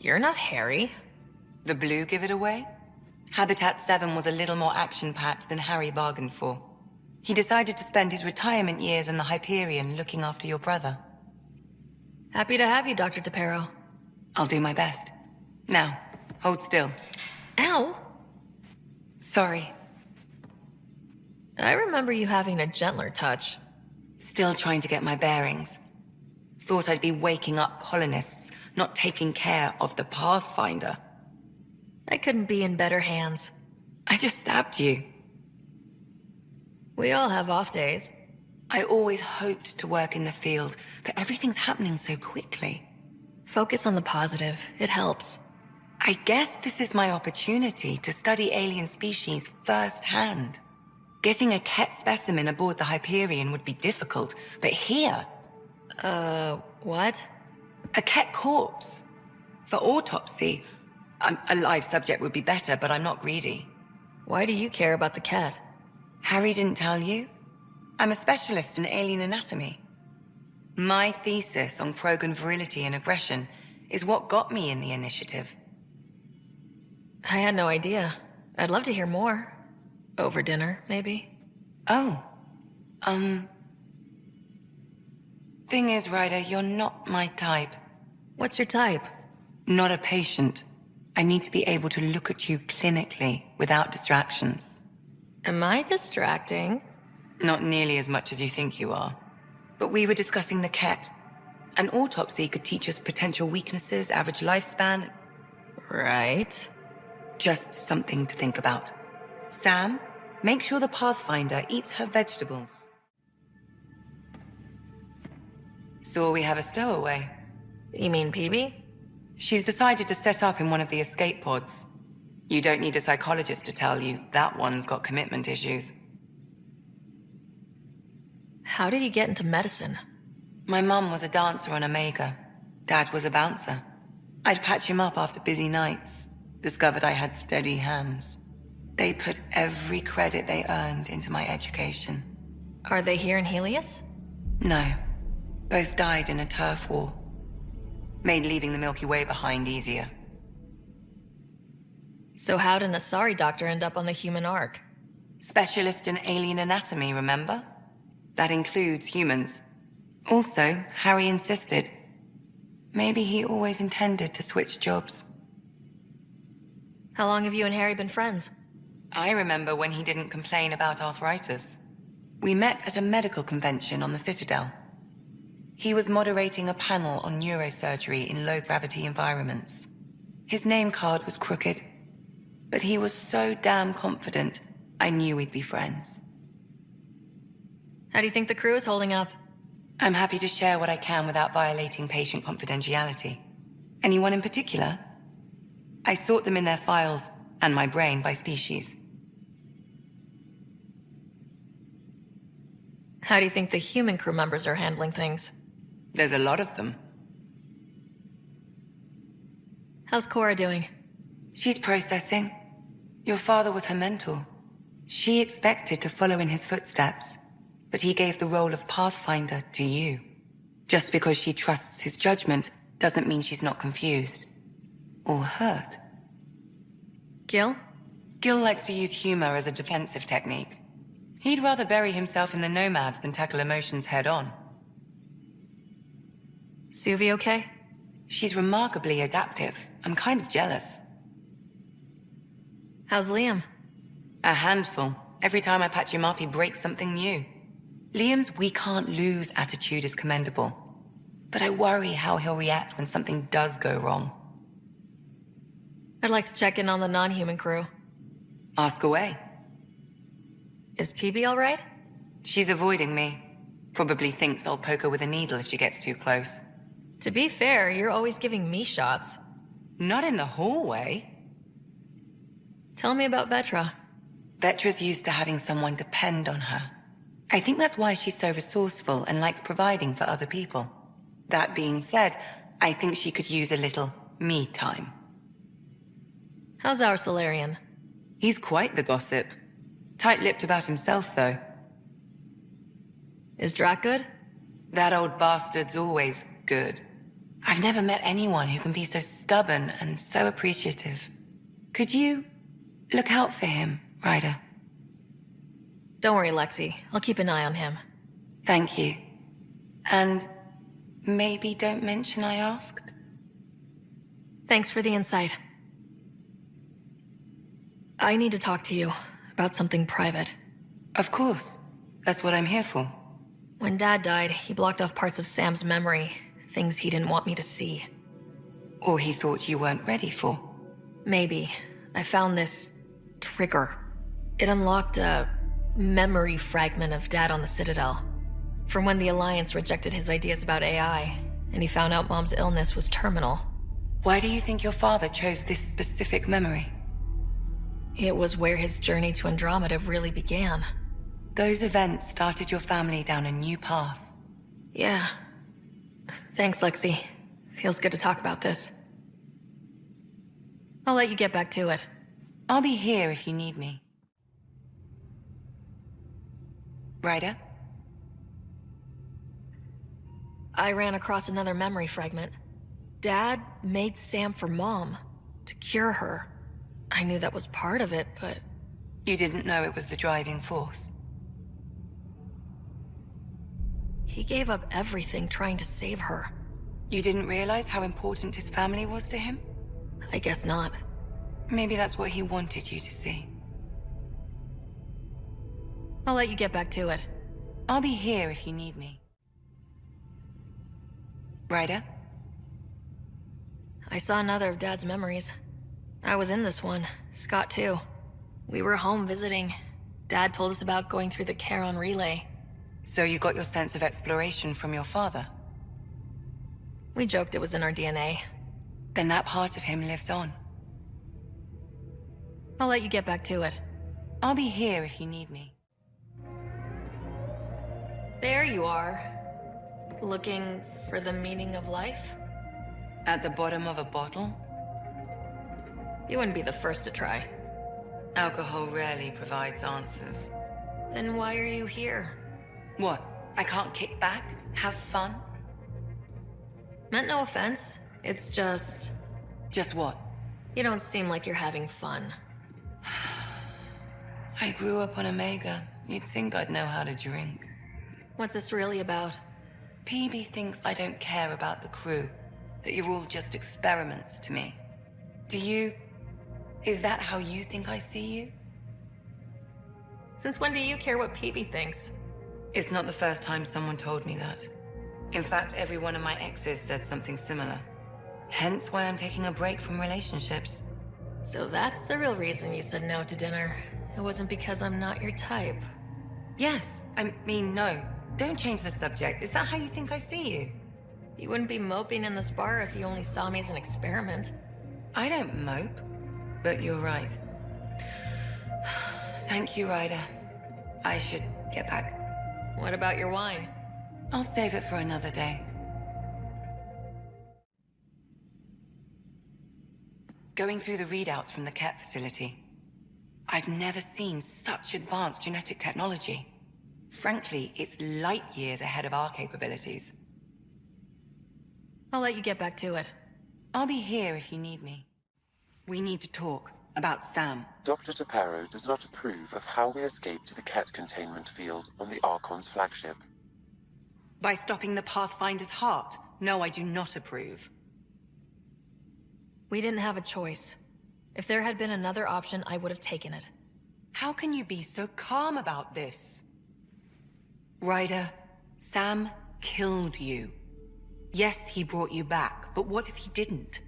You're not Harry. The blue give it away? Habitat 7 was a little more action-packed than Harry bargained for. He decided to spend his retirement years in the Hyperion looking after your brother. Happy to have you, Dr. Tapero. I'll do my best. Now, hold still. Ow! Sorry. I remember you having a gentler touch. Still trying to get my bearings. Thought I'd be waking up colonists, not taking care of the Pathfinder. I couldn't be in better hands. I just stabbed you. We all have off days. I always hoped to work in the field, but everything's happening so quickly. Focus on the positive. It helps. I guess this is my opportunity to study alien species firsthand. Getting a Ket specimen aboard the Hyperion would be difficult, but here... What? A Ket corpse. For autopsy. A live subject would be better, but I'm not greedy. Why do you care about the cat? Harry didn't tell you? I'm a specialist in alien anatomy. My thesis on Krogan virility and aggression is what got me in the initiative. I had no idea. I'd love to hear more. Over dinner, maybe? Oh. Thing is, Ryder, you're not my type. What's your type? Not a patient. I need to be able to look at you clinically without distractions. Am I distracting? Not nearly as much as you think you are. But we were discussing the Ket. An autopsy could teach us potential weaknesses, average lifespan. Right. Just something to think about. Sam, make sure the Pathfinder eats her vegetables. Saw we have a stowaway. You mean PB? She's decided to set up in one of the escape pods. You don't need a psychologist to tell you that one's got commitment issues. How did you get into medicine? My mum was a dancer on Omega. Dad was a bouncer. I'd patch him up after busy nights. Discovered I had steady hands. They put every credit they earned into my education. Are they here in Helios? No. Both died in a turf war. Made leaving the Milky Way behind easier. So how'd an Asari doctor end up on the human ark? Specialist in alien anatomy, remember? That includes humans. Also, Harry insisted. Maybe he always intended to switch jobs. How long have you and Harry been friends? I remember when he didn't complain about arthritis. We met at a medical convention on the Citadel. He was moderating a panel on neurosurgery in low-gravity environments. His name card was crooked, but he was so damn confident, I knew we'd be friends. How do you think the crew is holding up? I'm happy to share what I can without violating patient confidentiality. Anyone in particular? I sort them in their files, and my brain by species. How do you think the human crew members are handling things? There's a lot of them. How's Cora doing? She's processing. Your father was her mentor. She expected to follow in his footsteps, but he gave the role of Pathfinder to you. Just because she trusts his judgment doesn't mean she's not confused. Or hurt. Gil? Gil likes to use humor as a defensive technique. He'd rather bury himself in the Nomad than tackle emotions head-on. Suvi okay? She's remarkably adaptive. I'm kind of jealous. How's Liam? A handful. Every time I patch him up, he breaks something new. Liam's we can't lose attitude is commendable. But I worry how he'll react when something does go wrong. I'd like to check in on the non-human crew. Ask away. Is PB all right? She's avoiding me. Probably thinks I'll poke her with a needle if she gets too close. To be fair, you're always giving me shots. Not in the hallway. Tell me about Vetra. Vetra's used to having someone depend on her. I think that's why she's so resourceful and likes providing for other people. That being said, I think she could use a little me time. How's our Solarian? He's quite the gossip. Tight-lipped about himself, though. Is Drac good? That old bastard's always good. I've never met anyone who can be so stubborn and so appreciative. Could you look out for him, Ryder? Don't worry, Lexi. I'll keep an eye on him. Thank you. And maybe don't mention I asked? Thanks for the insight. I need to talk to you about something private. Of course. That's what I'm here for. When Dad died, he blocked off parts of Sam's memory, things he didn't want me to see. Or he thought you weren't ready for. Maybe. I found this trigger. It unlocked a memory fragment of Dad on the Citadel. From when the Alliance rejected his ideas about AI, and he found out Mom's illness was terminal. Why do you think your father chose this specific memory? It was where his journey to Andromeda really began. Those events started your family down a new path. Yeah. Thanks, Lexi. Feels good to talk about this. I'll let you get back to it. I'll be here if you need me. Ryder? I ran across another memory fragment. Dad made Sam for Mom, to cure her. I knew that was part of it, but... You didn't know it was the driving force? He gave up everything trying to save her. You didn't realize how important his family was to him? I guess not. Maybe that's what he wanted you to see. I'll let you get back to it. I'll be here if you need me. Ryder? I saw another of Dad's memories. I was in this one. Scott, too. We were home visiting. Dad told us about going through the Charon relay. So you got your sense of exploration from your father? We joked it was in our DNA. Then that part of him lives on. I'll let you get back to it. I'll be here if you need me. There you are. Looking for the meaning of life? At the bottom of a bottle? You wouldn't be the first to try. Alcohol rarely provides answers. Then why are you here? What? I can't kick back? Have fun? Meant no offense. It's just... Just what? You don't seem like you're having fun. I grew up on Omega. You'd think I'd know how to drink. What's this really about? PB thinks I don't care about the crew. That you're all just experiments to me. Do you... Is that how you think I see you? Since when do you care what PB thinks? It's not the first time someone told me that. In fact, every one of my exes said something similar. Hence why I'm taking a break from relationships. So that's the real reason you said no to dinner. It wasn't because I'm not your type. Yes, I mean, no. Don't change the subject. Is that how you think I see you? You wouldn't be moping in this bar if you only saw me as an experiment. I don't mope, but you're right. Thank you, Ryder. I should get back. What about your wine? I'll save it for another day. Going through the readouts from the Ket facility. I've never seen such advanced genetic technology. Frankly, it's light years ahead of our capabilities. I'll let you get back to it. I'll be here if you need me. We need to talk about Sam. Dr. Taparo does not approve of how we escaped to the Ket containment field on the Archon's flagship. By stopping the Pathfinder's heart? No, I do not approve. We didn't have a choice. If there had been another option, I would have taken it. How can you be so calm about this? Ryder, Sam killed you. Yes, he brought you back, but what if he didn't?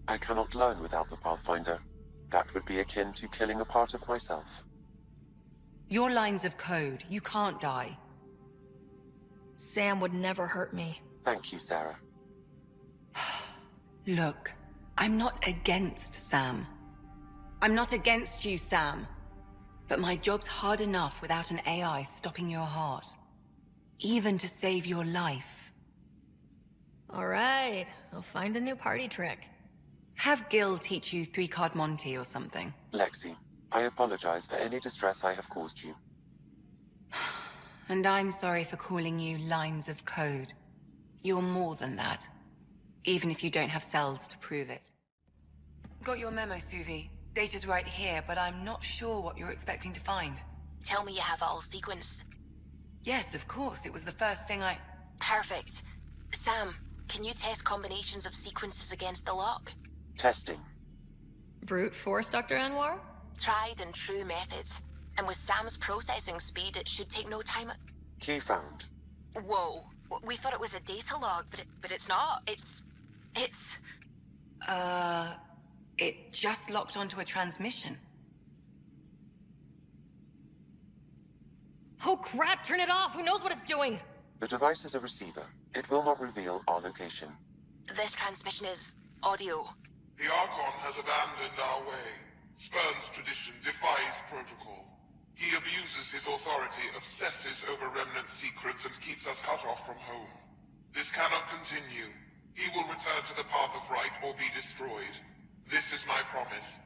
I cannot learn without the Pathfinder. That would be akin to killing a part of myself. Your lines of code, you can't die. Sam would never hurt me. Thank you, Sarah. Look, I'm not against Sam. I'm not against you, Sam. But my job's hard enough without an AI stopping your heart. Even to save your life. All right, I'll find a new party trick. Have Gil teach you three-card Monty or something. Lexi, I apologize for any distress I have caused you. And I'm sorry for calling you lines of code. You're more than that, even if you don't have cells to prove it. Got your memo, Suvi. Data's right here, but I'm not sure what you're expecting to find. Tell me you have it all sequenced. Yes, of course. It was the first thing I... Perfect. Sam, can you test combinations of sequences against the lock? Testing. Brute force, Dr. Anwar? Tried and true methods. And with Sam's processing speed, it should take no time. Key found. Whoa. We thought it was a data log, but it's not. It's... It just locked onto a transmission. Oh crap, turn it off! Who knows what it's doing? The device is a receiver. It will not reveal our location. This transmission is audio. The Archon has abandoned our way, spurns tradition, defies protocol. He abuses his authority, obsesses over Remnant secrets, and keeps us cut off from home. This cannot continue. He will return to the path of right or be destroyed. This is my promise.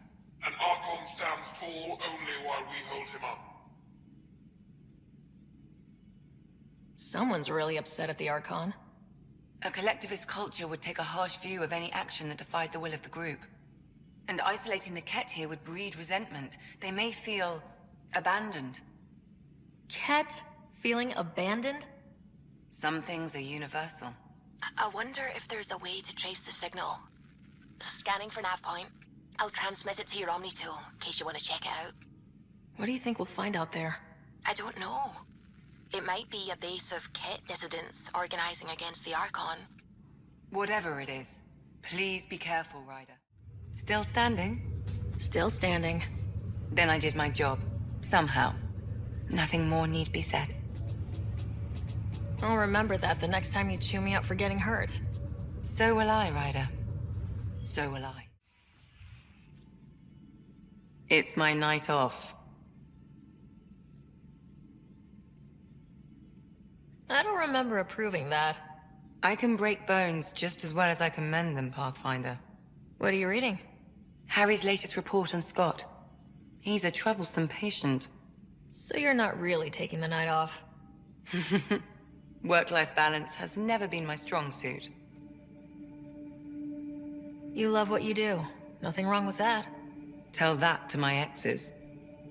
An Archon stands tall only while we hold him up. Someone's really upset at the Archon. A collectivist culture would take a harsh view of any action that defied the will of the group. And isolating the Ket here would breed resentment. They may feel... abandoned. Ket feeling abandoned? Some things are universal. I wonder if there's a way to trace the signal. Scanning for nav point. I'll transmit it to your Omni tool, in case you want to check it out. What do you think we'll find out there? I don't know. It might be a base of Ket dissidents organizing against the Archon. Whatever it is, please be careful, Ryder. Still standing? Still standing. Then I did my job. Somehow. Nothing more need be said. I'll remember that the next time you chew me out for getting hurt. So will I, Ryder. So will I. It's my night off. I don't remember approving that. I can break bones just as well as I can mend them, Pathfinder. What are you reading? Harry's latest report on Scott. He's a troublesome patient. So you're not really taking the night off? Work-life balance has never been my strong suit. You love what you do. Nothing wrong with that. Tell that to my exes.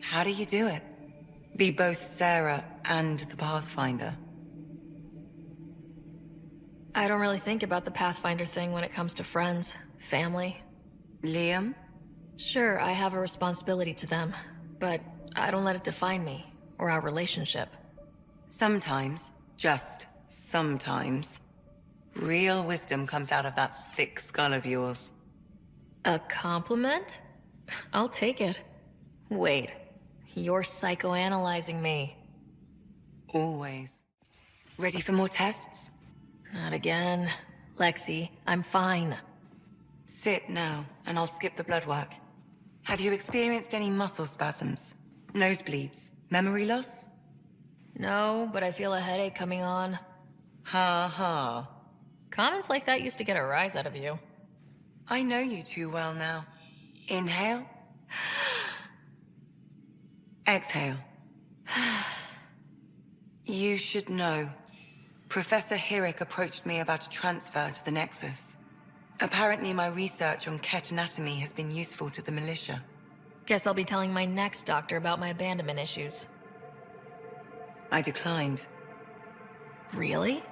How do you do it? Be both Sarah and the Pathfinder. I don't really think about the Pathfinder thing when it comes to friends, family. Liam? Sure, I have a responsibility to them, but I don't let it define me, or our relationship. Sometimes, just sometimes, real wisdom comes out of that thick skull of yours. A compliment? I'll take it. Wait, you're psychoanalyzing me. Always. Ready for more tests? Not again. Lexi, I'm fine. Sit now, and I'll skip the blood work. Have you experienced any muscle spasms? Nosebleeds? Memory loss? No, but I feel a headache coming on. Ha ha. Comments like that used to get a rise out of you. I know you too well now. Inhale. Exhale. You should know. Professor Hirek approached me about a transfer to the Nexus. Apparently my research on Ket anatomy has been useful to the militia. Guess I'll be telling my next doctor about my abandonment issues. I declined. Really?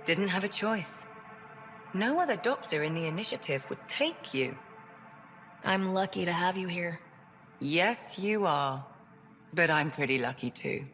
Didn't have a choice. No other doctor in the initiative would take you. I'm lucky to have you here. Yes, you are. But I'm pretty lucky too.